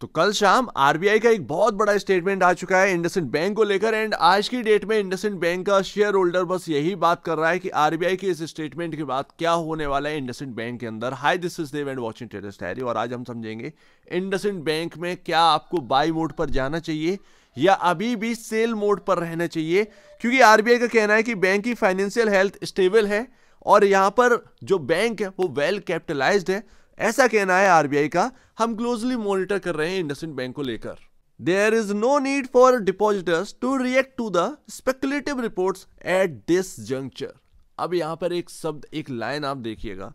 तो कल शाम आरबीआई का एक बहुत बड़ा स्टेटमेंट आ चुका है इंडसइंड बैंक को लेकर एंड आज की डेट में इंडसइंड बैंक का शेयर होल्डर बस यही बात कर रहा है कि आरबीआई के इस स्टेटमेंट के बाद क्या होने वाला है इंडसइंड बैंक के अंदर। Hi this is Dev and watching traders diary और आज हम समझेंगे इंडसइंड बैंक में क्या आपको बाई मोड पर जाना चाहिए या अभी भी सेल मोड पर रहना चाहिए, क्योंकि आरबीआई का कहना है कि बैंक की फाइनेंशियल हेल्थ स्टेबल है और यहां पर जो बैंक है वो वेल कैपिटलाइज्ड है, ऐसा कहना है आरबीआई का। हम क्लोजली मॉनिटर कर रहे हैं इंडसइंड बैंक को लेकर। There is no need for depositors to react to the speculative reports at this juncture. अब यहां पर एक शब्द, एक लाइन आप देखिएगा,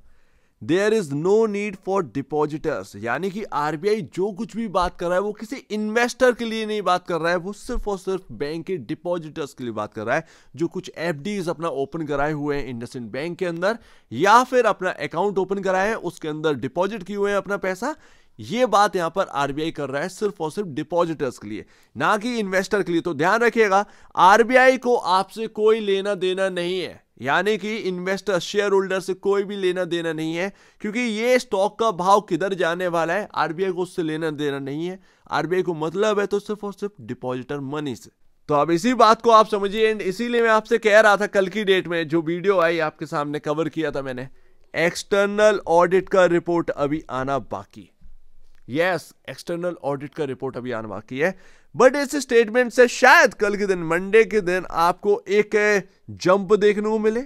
there is no need for depositors, यानी कि आरबीआई जो कुछ भी बात कर रहा है वो किसी इन्वेस्टर के लिए नहीं बात कर रहा है, वो सिर्फ और सिर्फ बैंक के डिपॉजिटर्स के लिए बात कर रहा है जो कुछ एफडीज अपना ओपन कराए हुए हैं इंडसइंड बैंक के अंदर या फिर अपना अकाउंट ओपन कराए हैं उसके अंदर डिपॉजिट किए हुए हैं अपना पैसा। ये बात यहां पर आरबीआई कर रहा है सिर्फ और सिर्फ डिपॉजिटर्स के लिए, ना कि इन्वेस्टर के लिए। तो ध्यान रखिएगा, आरबीआई को आपसे कोई लेना देना नहीं है, यानी कि इन्वेस्टर शेयर होल्डर से कोई भी लेना देना नहीं है, क्योंकि ये स्टॉक का भाव किधर जाने वाला है आरबीआई को उससे लेना देना नहीं है। आरबीआई को मतलब है तो सिर्फ और सिर्फ डिपॉजिटर मनी से। तो अब इसी बात को आप समझिए एंड इसीलिए मैं आपसे कह रहा था कल की डेट में जो वीडियो आई आपके सामने कवर किया था मैंने, एक्सटर्नल ऑडिट का रिपोर्ट अभी आना बाकी। यस, एक्सटर्नल ऑडिट का रिपोर्ट अभी आना बाकी है, बट इस स्टेटमेंट से शायद कल के दिन, मंडे के दिन, आपको एक जंप देखने को मिले।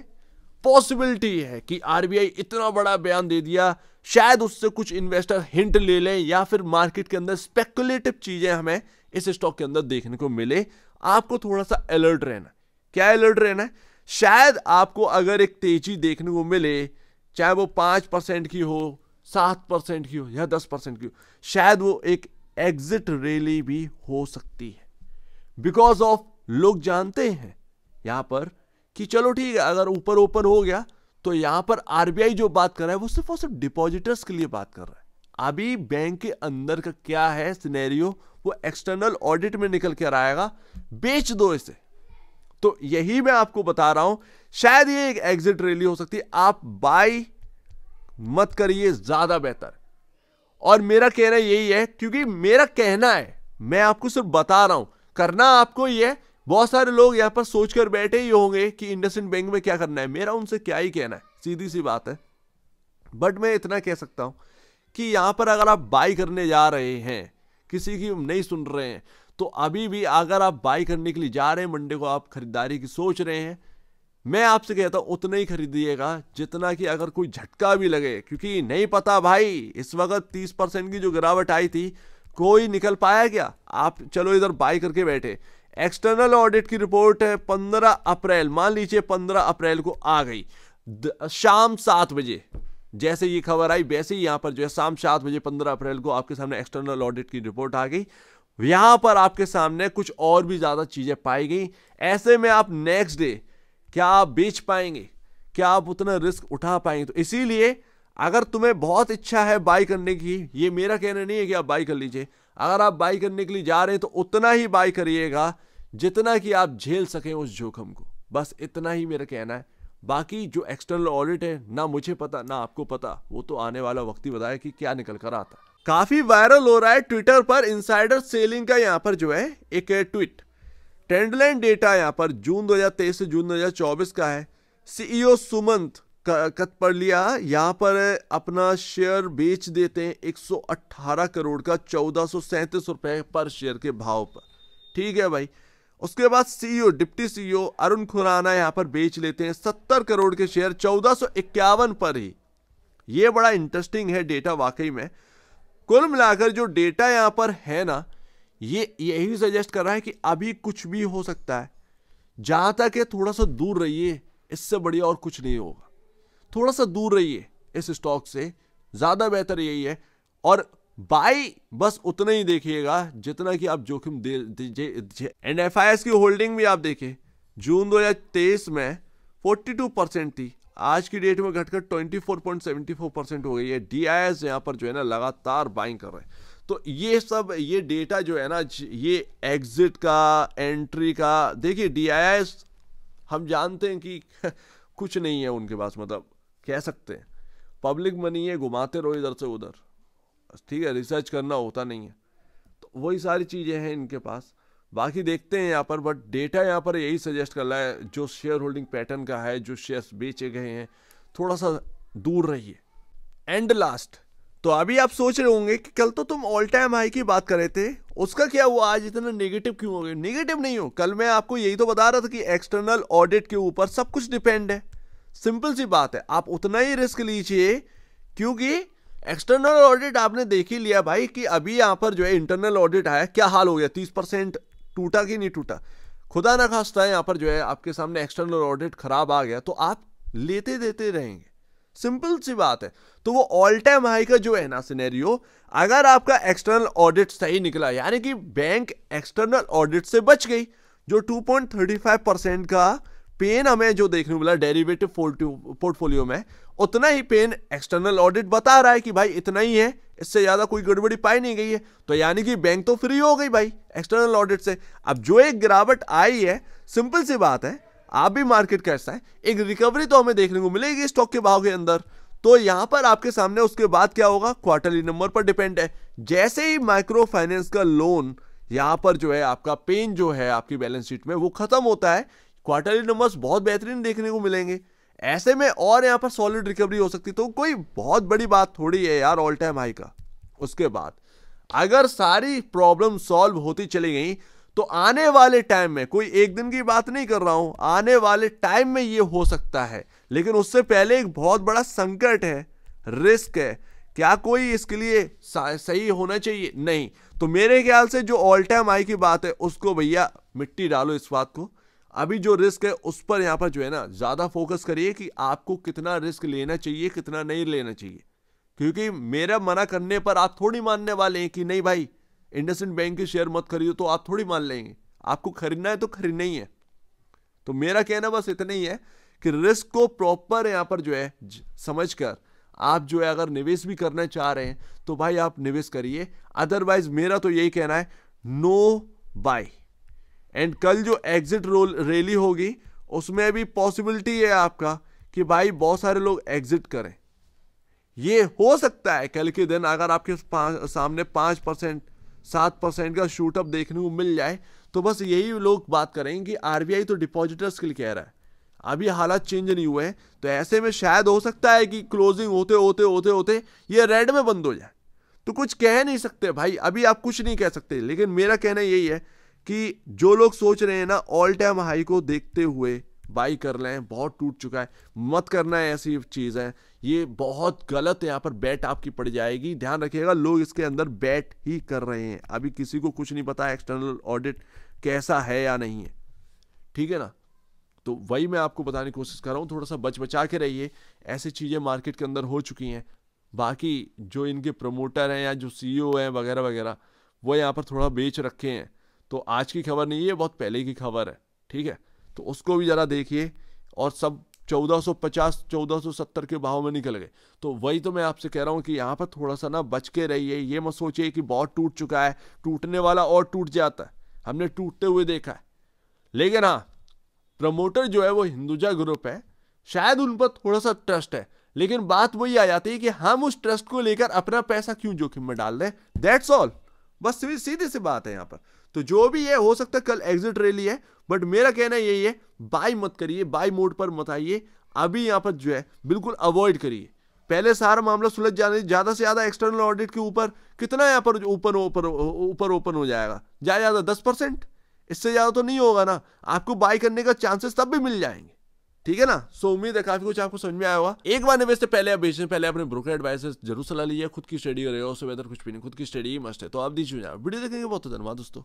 पॉसिबिलिटी है कि आरबीआई इतना बड़ा बयान दे दिया, शायद उससे कुछ इन्वेस्टर हिंट ले लें या फिर मार्केट के अंदर स्पेकुलेटिव चीजें हमें इस स्टॉक के अंदर देखने को मिले। आपको थोड़ा सा अलर्ट रहना। क्या अलर्ट रहना है? शायद आपको अगर एक तेजी देखने को मिले, चाहे वो 5% की हो, 7% की हो या 10% की हो, शायद वो एक एग्जिट रैली भी हो सकती है। बिकॉज ऑफ लोग जानते हैं यहां पर कि चलो ठीक है, अगर ऊपर ओपन हो गया तो यहां पर आरबीआई जो बात कर रहा है वो सिर्फ और सिर्फ डिपॉजिटर्स के लिए बात कर रहा है। अभी बैंक के अंदर का क्या है सिनेरियो वो एक्सटर्नल ऑडिट में निकल कर आएगा। बेच दो इसे, तो यही मैं आपको बता रहा हूं, शायद ये एक एग्जिट रैली हो सकती है। आप बाय मत करिए, ज्यादा बेहतर। और मेरा कहना यही है, क्योंकि मेरा कहना है, मैं आपको सिर्फ बता रहा हूं, करना आपको ही है। बहुत सारे लोग यहां पर सोचकर बैठे ही होंगे कि इंडसइंड बैंक में क्या करना है, मेरा उनसे क्या ही कहना है, सीधी सी बात है। बट मैं इतना कह सकता हूं कि यहां पर अगर आप बाई करने जा रहे हैं, किसी की नहीं सुन रहे हैं, तो अभी भी अगर आप बाई करने के लिए जा रहे हैं, मंडे को आप खरीदारी की सोच रहे हैं, मैं आपसे कहता हूं उतना ही खरीदिएगा जितना कि अगर कोई झटका भी लगे, क्योंकि नहीं पता भाई, इस वक्त 30% की जो गिरावट आई थी कोई निकल पाया क्या? आप चलो इधर बाय करके बैठे। एक्सटर्नल ऑडिट की रिपोर्ट है 15 अप्रैल, मान लीजिए 15 अप्रैल को आ गई शाम 7 बजे। जैसे ये खबर आई वैसे ही यहां पर जो है शाम 7 बजे 15 अप्रैल को आपके सामने एक्सटर्नल ऑडिट की रिपोर्ट आ गई। यहां पर आपके सामने कुछ और भी ज्यादा चीजें पाई गई। ऐसे में आप नेक्स्ट डे क्या आप बेच पाएंगे? क्या आप उतना रिस्क उठा पाएंगे? तो इसीलिए अगर तुम्हें बहुत इच्छा है बाई करने की, ये मेरा कहना नहीं है कि आप बाई कर लीजिए, अगर आप बाई करने के लिए जा रहे हैं तो उतना ही बाई करिएगा जितना कि आप झेल सकें उस जोखिम को। बस इतना ही मेरा कहना है। बाकी जो एक्सटर्नल ऑडिट है, ना मुझे पता ना आपको पता, वो तो आने वाला वक्त ही बताए कि क्या निकल कर आता। काफी वायरल हो रहा है ट्विटर पर इनसाइडर सेलिंग का यहां पर जो है एक ट्वीट। ट्रेंडलाइन डेटा यहां पर जून 2023 से जून 2024 का है। सीईओ सुमंत कतपड़लिया यहां पर अपना शेयर बेच देते हैं 118 करोड़ का 1437 रुपए पर शेयर के भाव पर। ठीक है भाई। उसके बाद CEO, deputy CEO Arun Khurana यहां पर बेच लेते हैं 70 करोड़ के शेयर 1451 पर ही। यह बड़ा इंटरेस्टिंग है डेटा वाकई में। कुल मिलाकर जो डेटा यहां पर है ना, ये यही सजेस्ट कर रहा है कि अभी कुछ भी हो सकता है। जहां तक है थोड़ा सा दूर रहिए, इससे बढ़िया और कुछ नहीं होगा। थोड़ा सा दूर रहिए इस स्टॉक से, ज्यादा बेहतर यही है। और बाई बस उतना ही देखिएगा जितना कि आप जोखिम दे दीजिए। एंड एफआईएस की होल्डिंग भी आप देखें, जून 2023 में 42% थी, आज की डेट में घटकर 24.74% हो गई है। डीआईएस यहां पर जो है ना लगातार बाइंग कर रहे हैं। तो ये सब, ये डेटा जो है ना, ये एग्जिट का, एंट्री का, देखिए डीआईएस हम जानते हैं कि कुछ नहीं है उनके पास, मतलब कह सकते हैं पब्लिक मनी है, घुमाते रहो इधर से उधर, ठीक है, रिसर्च करना होता नहीं है। वही सारी चीज़ें हैं इनके पास। बाकी देखते हैं यहाँ पर, बट डेटा यहाँ पर यही सजेस्ट कर रहा है जो शेयर होल्डिंग पैटर्न का है, जो शेयर्स बेचे गए हैं थोड़ा सा दूर रहिए। एंड लास्ट, तो अभी आप सोच रहे होंगे कि कल तो तुम ऑल टाइम हाई की बात कर रहे थे, उसका क्या हुआ, आज इतना नेगेटिव क्यों हो गया? नेगेटिव नहीं हो, कल मैं आपको यही तो बता रहा था कि एक्सटर्नल ऑडिट के ऊपर सब कुछ डिपेंड है। सिंपल सी बात है, आप उतना ही रिस्क लीजिए, क्योंकि एक्सटर्नल ऑडिट आपने देख ही लिया भाई कि अभी यहां पर जो है इंटरनल ऑडिट आया, क्या हाल हो गया, 30% टूटा कि नहीं टूटा। खुदा ना खास्ता है यहां पर जो है आपके सामने एक्सटर्नल ऑडिट खराब आ गया तो आप लेते देते रहेंगे, सिंपल सी बात है। तो वो ऑल टाइम हाई का जो है ना सिनेरियो, अगर आपका एक्सटर्नल ऑडिट सही निकला, यानी कि बैंक एक्सटर्नल ऑडिट से बच गई, जो 2.35% का पेन हमें जो देखने को मिला डेरिवेटिव पोर्टफोलियो में, उतना ही पेन एक्सटर्नल ऑडिट बता रहा है कि भाई इतना ही है, इससे ज्यादा कोई गड़बड़ी पाई नहीं गई है, तो यानी कि बैंक तो फ्री हो गई भाई एक्सटर्नल ऑडिट से। अब जो एक गिरावट आई है, सिंपल सी बात है, आप भी मार्केट कैसा है, एक रिकवरी तो हमें देखने को मिलेगी स्टॉक के भाव के अंदर। तो यहां पर आपके सामने उसके बाद क्या होगा, क्वार्टरली नंबर पर डिपेंड है। जैसे ही माइक्रो फाइनेंस का लोन यहां पर जो है आपका पेन जो है आपकी बैलेंस शीट में वो खत्म होता है, क्वार्टरली नंबर्स बहुत बेहतरीन देखने को मिलेंगे। ऐसे में और यहां पर सॉलिड रिकवरी हो सकती, तो कोई बहुत बड़ी बात थोड़ी है यार ऑल टाइम हाई का। उसके बाद अगर सारी प्रॉब्लम सॉल्व होती चली गई तो आने वाले टाइम में, कोई एक दिन की बात नहीं कर रहा हूं, आने वाले टाइम में ये हो सकता है, लेकिन उससे पहले एक बहुत बड़ा संकट है, रिस्क है। क्या कोई इसके लिए सही होना चाहिए? नहीं। तो मेरे ख्याल से जो ऑल टाइम हाई की बात है उसको भैया मिट्टी डालो इस बात को। अभी जो रिस्क है उस पर यहां पर जो है ना ज्यादा फोकस करिए कि आपको कितना रिस्क लेना चाहिए, कितना नहीं लेना चाहिए, क्योंकि मेरा मना करने पर आप थोड़ी मानने वाले हैं कि नहीं भाई इंडसइंड बैंक के शेयर मत खरीदो, तो आप थोड़ी मान लेंगे। आपको खरीदना है तो खरीदना ही है। तो मेरा कहना बस इतना ही है कि रिस्क को प्रॉपर यहां पर जो है समझकर आप जो है अगर निवेश भी करना चाह रहे हैं तो भाई आप निवेश करिए, अदरवाइज मेरा तो यही कहना है नो बाय। एंड कल जो एग्जिट रैली होगी उसमें भी पॉसिबिलिटी है आपका कि भाई बहुत सारे लोग एग्जिट करें। ये हो सकता है कल के दिन अगर आपके सामने 5% 7% का शूटअप देखने को मिल जाए, तो बस यही लोग बात करेंगे कि आरबीआई तो डिपॉजिटर्स के लिए कह रहा है, अभी हालात चेंज नहीं हुए हैं, तो ऐसे में शायद हो सकता है कि क्लोजिंग होते होते होते होते ये रेड में बंद हो जाए। तो कुछ कह नहीं सकते भाई, अभी आप कुछ नहीं कह सकते, लेकिन मेरा कहना यही है कि जो लोग सोच रहे हैं ना ऑल टाइम हाई को देखते हुए बाई कर लें, बहुत टूट चुका है, मत करना है, ऐसी चीज है, ये बहुत गलत है, यहाँ पर बैट आपकी पड़ जाएगी। ध्यान रखिएगा लोग इसके अंदर बैट ही कर रहे हैं, अभी किसी को कुछ नहीं पता एक्सटर्नल ऑडिट कैसा है या नहीं है, ठीक है ना। तो वही मैं आपको बताने की कोशिश कर रहा हूँ, थोड़ा सा बच बचा के रहिए, ऐसी चीजें मार्केट के अंदर हो चुकी हैं। बाकी जो इनके प्रमोटर हैं या जो सीईओ हैं वगैरह वगैरह, वो यहाँ पर थोड़ा बेच रखे हैं, तो आज की खबर नहीं है, बहुत पहले की खबर है, ठीक है। तो उसको भी जरा देखिए, और सब 1450 1470 के भाव में निकल गए। तो वही तो मैं आपसे कह रहा हूं कि यहाँ पर थोड़ा सा ना बच के रहिए, ये मत सोचिए कि बहुत टूट चुका है, टूटने वाला और टूट जाता है, हमने टूटते हुए देखा है। लेकिन हाँ, प्रमोटर जो है वो हिंदुजा ग्रुप है, शायद उन पर थोड़ा सा ट्रस्ट है, लेकिन बात वही आ जाती है कि हम उस ट्रस्ट को लेकर अपना पैसा क्यों जोखिम में डाल दें, दैट्स ऑल, बस सीधी सी बात है यहाँ पर। तो जो भी है, हो सकता है कल एग्जिट रैली है, बट मेरा कहना यही है बाय मत करिए, बाय मोड पर मत आइए, अभी यहाँ पर जो है बिल्कुल अवॉइड करिए। पहले सारा मामला सुलझ जाने, ज्यादा से ज्यादा एक्सटर्नल ऑडिट के ऊपर कितना यहाँ पर ऊपर ओपन हो जाएगा, ज्यादा 10%, इससे ज्यादा तो नहीं होगा ना, आपको बाय करने का चांसेस तब भी मिल जाएंगे, ठीक है ना। सो उम्मीद है काफी कुछ आपको समझ में आया होगा। एक बार निवेश से पहले या बेचने पहले अपने ब्रोकर एडवाइस से जरूर सलाह लीजिए, खुद की स्टडी करेगा, उससे बेहतर कुछ भी नहीं, खुद की स्टडी ही मस्ट है। तो आप दीजिए वीडियो देखेंगे, बहुत धन्यवाद दोस्तों।